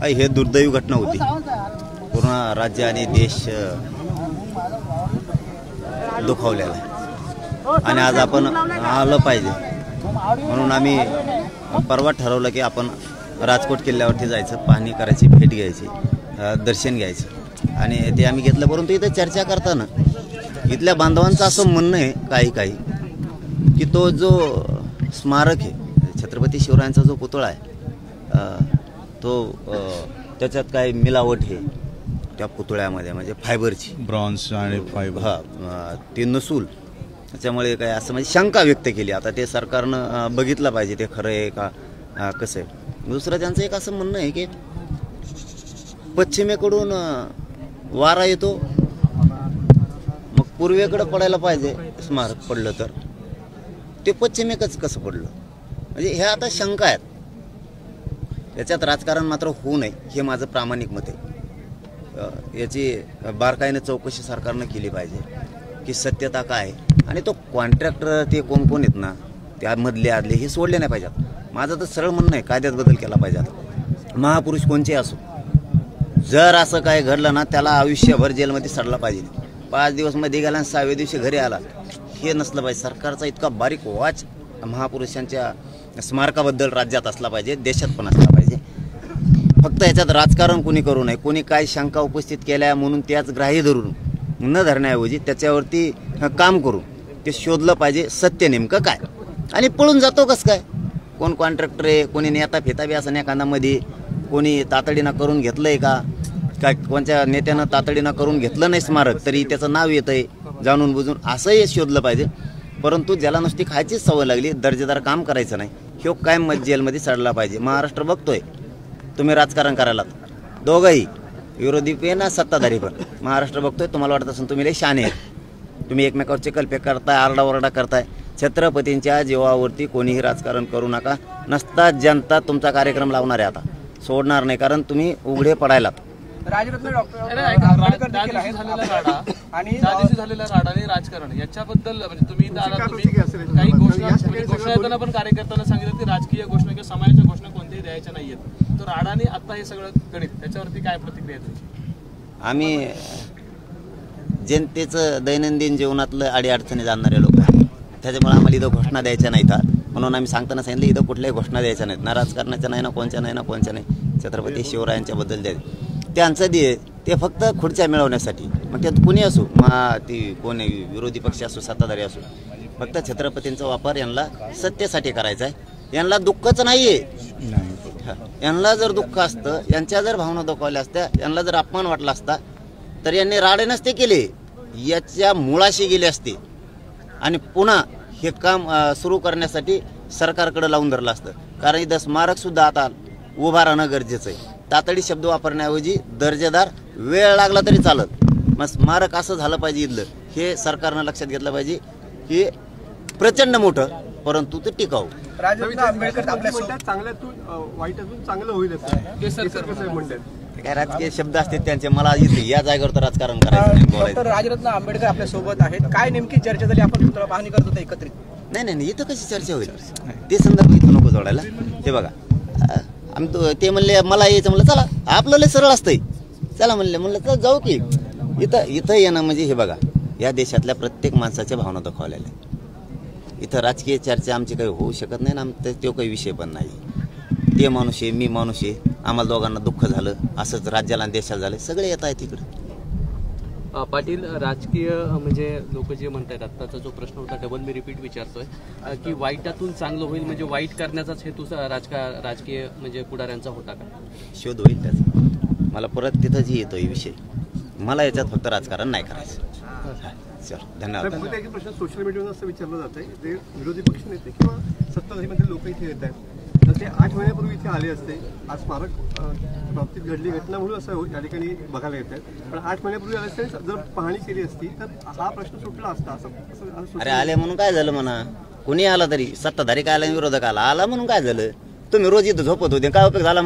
हे दुर्दैवी घटना होती. पूर्ण राज्य आणि देश दुखावलेला आहे आणि आज आपण आलं पाहिजे म्हणून आम्ही परवा ठरवलं की आपण राजकोट किल्ल्यावरती जायचं, पाहणी करायची, भेट घ्यायची, दर्शन घ्यायचं आणि ते आम्ही घेतलं. परंतु इथं चर्चा करताना इथल्या बांधवांचं असं म्हणणं आहे काही की तो जो स्मारक आहे छत्रपती शिवरायांचा जो पुतळा आहे तो त्याच्यात काय मिलावट आहे त्या पुतळ्यामध्ये, म्हणजे फायबरची, ब्रॉन्झ आणि फायबर ते नसूल, त्याच्यामुळे काय असं म्हणजे शंका व्यक्त केली. आता ते सरकारनं बघितलं पाहिजे ते खरं आहे का कसं आहे. दुसरं त्यांचं एक असं म्हणणं आहे की पश्चिमेकडून वारा येतो मग पूर्वेकडं पडायला पाहिजे स्मारक पडलं तर ते पश्चिमेकच कसं पडलं, म्हणजे ह्या आता शंका आहेत. याच्यात राजकारण मात्र होऊ नये हे माझं प्रामाणिक मत आहे. याची बारकाईनं चौकशी सरकारनं केली पाहिजे की सत्यता काय आणि तो कॉन्ट्रॅक्टर ते कोण कोण आहेत ना त्यामधले आदले हे सोडले नाही पाहिजेत. माझं तर सरळ म्हणणं आहे कायद्यात बदल केला पाहिजे. महापुरुष कोणचे असो, जर असं काय घडलं ना त्याला आयुष्यभर जेलमध्ये सडला पाहिजे. 5 दिवस मध्ये गेला आणि 6व्या दिवशी घरी आला हे नसलं पाहिजे. सरकारचा इतका बारीक वाच महापुरुषांच्या स्मारकाबद्दल राज्यात असला पाहिजे, देशात पण असला पाहिजे. फक्त याच्यात राजकारण कोणी करू नये. कोणी काय शंका उपस्थित केल्या म्हणून त्याच ग्राह्य धरून न धरण्याऐवजी त्याच्यावरती काम करून ते शोधलं पाहिजे सत्य नेमकं काय. आणि पळून जातो कसं काय, कोण कॉन्ट्रॅक्टर आहे, कोणी नेता फेता बी असं एखाद्यामध्ये, कोणी तातडीनं करून घेतलं आहे का काय, कोणत्या नेत्यानं तातडीनं करून घेतलं नाही स्मारक तरी त्याचं नाव येतं आहे जाणून बुजून, असंही शोधलं पाहिजे. परंतु ज्याला नुसती खायचीच सवय लागली, दर्जेदार काम करायचं नाही, ह्यो कायम जेलमध्ये सडला पाहिजे. महाराष्ट्र बघतोय तुम्ही राजकारण करायला दोघंही, विरोधी पण ना सत्ताधारी पण. महाराष्ट्र बघतोय, तुम्हाला वाटत असेल तुम्ही लय शहाणे आहेत, तुम्ही एकमेकावर चिकलफेक करताय, आरडाओरडा करताय. छत्रपतींच्या जीवावरती कोणीही राजकारण करू नका. नसता जनता तुमचा कार्यक्रम लावणार आहे, आता सोडणार नाही, कारण तुम्ही उघडे पडायलात. राजरत्न आंबेडकर देखील आहेत आणि त्या दिवशी झालेला राडा आणि राजकारण याच्याबद्दल म्हणजे तुम्ही काही घोषणा देताना पण कार्यकर्त्यांना सांगितलं की राजकीय घोषणा किंवा समाजाच्या घोषणा कोणत्याही द्यायच्या नाहीयेत, तर राडाने आता हे सगळं गणित त्याच्यावरती काय प्रतिक्रिया आहे? आम्ही जनतेचं दैनंदिन जीवनातलं अडीअडचणी जाणणारे लोक आहेत, त्याच्यामुळे आम्हाला इथं घोषणा द्यायच्या नाहीत. म्हणून आम्ही सांगताना सांगितलं इथं कुठल्याही घोषणा द्यायच्या नाहीत, ना राजकारणाच्या नाही, ना कोणच्या नाही, ना कोणच्या नाही. छत्रपती शिवरायांच्या बद्दल त्यांचं ते फक्त खुर्च्या मिळवण्यासाठी, मग त्यात कुणी असो, ती कोणी विरोधी पक्ष असो, सत्ताधारी असो, फक्त छत्रपतींचा वापर यांना सत्तेसाठी करायचा आहे. यांना दुःखच नाही आहे. यांना जर दुःख असतं, यांच्या जर भावना दुखावल्या असत्या, यांना जर अपमान वाटला असता तर यांनी राडे नसते केले, याच्या मुळाशी गेले असते आणि पुन्हा हे काम सुरू करण्यासाठी सरकारकडे लावून धरलं असतं. कारण इथं स्मारकसुद्धा आता उभा राहणं गरजेचं आहे. तातडी शब्द वापरण्याऐवजी दर्जेदार, वेळ लागला तरी चालत, मग स्मारक असं झालं पाहिजे इथलं, हे सरकारनं लक्षात घेतलं पाहिजे. हे प्रचंड मोठं परंतु ते टिकाऊ. राजरत्न आंबेडकर आपल्या चांगल्यातून वाईटातून चांगलं होईल काय राजकीय शब्द असतात त्यांचे, मला इथे या जागेवर तर राजकारण करायचं. राजरत्न आंबेडकर आपल्या सोबत आहेत, काय नेमकी चर्चा झाली? आपण पुतळा पाहणी करत होतो एकत्रित. नाही, इथं कशी चर्चा होईल ते संदर्भ इथं नको जोडायला. ते बघा ते म्हणले मला यायचं, म्हणलं चला, आपलं लय सरळ असतंय, चला म्हणलं चल जाऊ की. इथं येणं म्हणजे हे बघा, या देशातल्या प्रत्येक माणसाच्या भावना दुखावलेल्या आहेत. इथं राजकीय चर्चा आमची काही होऊ शकत नाही ना, तो काही विषय पण नाही. ते माणूस आहे, मी माणूस आहे, आम्हाला दोघांना दुःख झालं, असंच राज्याला आणि देशाला झालं, सगळे येत आहेत तिकडे. पाटील, राजकीय म्हणजे लोक जे म्हणतात, आत्ताचा जो प्रश्न होता डबल मी रिपीट विचारतोय की वाईटातून चांगलं होईल, म्हणजे वाईट करण्याचाच हेतू राजकीय म्हणजे पुढाऱ्यांचा होता का? शोध होईल त्याचा. मला परत तिथंच येतोय विषय, मला याच्यात फक्त राजकारण नाही करायचं. धन्यवाद. प्रश्न सोशल मीडियावर असं विचारलं जात आहे, जे विरोधी पक्ष नेते किंवा सत्ताधारीमध्ये लोक इथे येत आहेत, तर ते 8 महिन्यापूर्वी इथे आले असते. आज स्मारक बाबतीत घडली घटना म्हणून असं या ठिकाणी बघायला येत आहे, पण 8 महिन्यापूर्वी आले असते, जर पाहणी केली असती तर हा प्रश्न सुटला असता असं. अरे आले म्हणून काय झालं म्हणा, कोणी आला तरी, सत्ताधारी काय आला, विरोधक आला म्हणून काय झालं? तुम्ही रोज इथं झोपत होते, काय उपयोग झाला?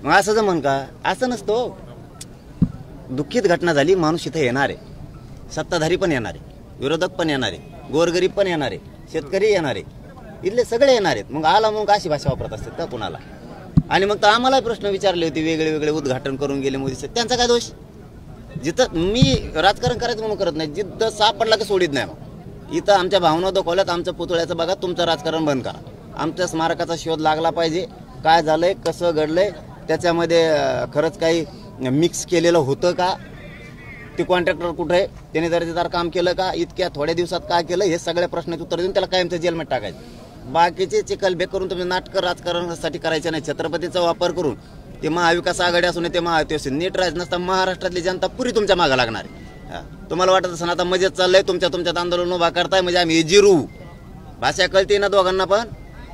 मग असं जमन का? असं नसतो. दुःखित घटना झाली, माणूस इथं येणार आहे, सत्ताधारी पण येणार आहे, विरोधक पण येणार आहे, गोरगरीब पण येणार आहे, शेतकरी येणार आहे, इथले सगळे येणार आहेत. मग आला मग अशी भाषा वापरत असतात का कुणाला? आणि मग तर आम्हाला प्रश्न विचारले होते, वेगळे वेगळे उद्घाटन करून गेले मोदी साहेब. त्यांचा काय दोष? जिथं मी राजकारण करायचं म्हणून करत नाही, जिथं साप पडला की सोडित नाही. मग इथं आमच्या भावना दुखवल्यात, आमच्या पुतळ्याचं बघा, तुमचं राजकारण बंद करा. आमच्या स्मारकाचा शोध लागला पाहिजे, काय झालंय, कसं घडलंय, त्याच्यामध्ये खरंच काही मिक्स केलेलं होतं का, ते कॉन्ट्रॅक्टर कुठे आहे, त्याने दर्जेदार काम केलं का, इतक्या थोड्या दिवसात काय केलं, हे सगळ्या प्रश्नाचं उत्तर देऊन त्याला कायमचं जेलमध्ये टाकायचं. बाकीचे चिकलबेक करून तुम्ही नाटकं राजकारणासाठी करायचे नाही. छत्रपतीचा वापर करून ते महाविकास आघाडी असून ते महायुती असून नीट राहायचं नसता, महाराष्ट्रातली जनता पुरी तुमच्या मागं लागणार आहे. तुम्हाला वाटत असं आता मजेत चाललंय, तुमच्यात आंदोलन उभा करताय म्हणजे आम्ही जिरू, भाषा कळते ना दोघांना पण.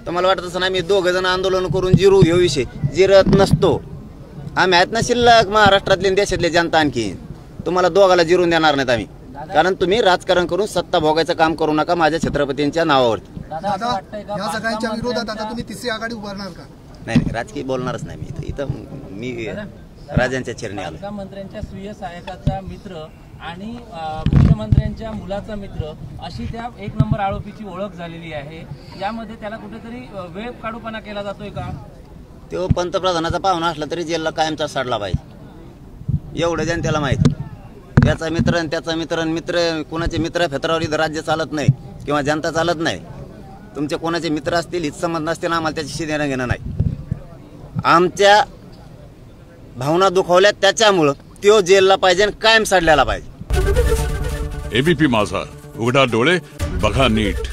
तुम्हाला वाटत असं आम्ही 2 जण आंदोलन करून जिरू, हे विषय जिरत नसतो. आम्ही आहेत ना शिल्लक महाराष्ट्रातले देशातले जनता, आणखी तुम्हाला दोघाला जिरून देणार नाहीत आम्ही. कारण तुम्ही राजकारण करून सत्ता भोगायचं काम करू नका माझ्या छत्रपतींच्या नावावरती. दादा, या सगळ्यांच्या विरोधात आता तुम्ही तिसरी आघाडी उभारणार का? नाही, राजकीय बोलणारच नाही मी इथं मी राजांच्या चरणी आलो. मंत्र्यांच्या स्वीय सहायकाचा मित्र आणि मुख्यमंत्र्यांच्या मुलाचा मित्र अशी त्या 1 नंबर आरोपीची ओळख झालेली आहे. यामध्ये त्याला कुठेतरी वेळ काढूपणा केला जातोय का? तो पंतप्रधानाचा पाहुणा असला तरी जेलला कायमचा सडला पाहिजे, एवढं जनतेला माहिती. त्याचा मित्र आणि त्याचा मित्र कोणाचे मित्र फेतरावर इथं राज्य चालत नाही किंवा जनता चालत नाही. तुमचे कोणाचे मित्र असतील, हितसंबंध नसतील, आम्हाला त्याच्याशी देणं घेणं नाही. आमच्या भावना दुखावल्या त्याच्यामुळं तो जेलला पाहिजे आणि कायम सडल्याला पाहिजे. एबीपी माझा, उघडा डोळे बघा नीट.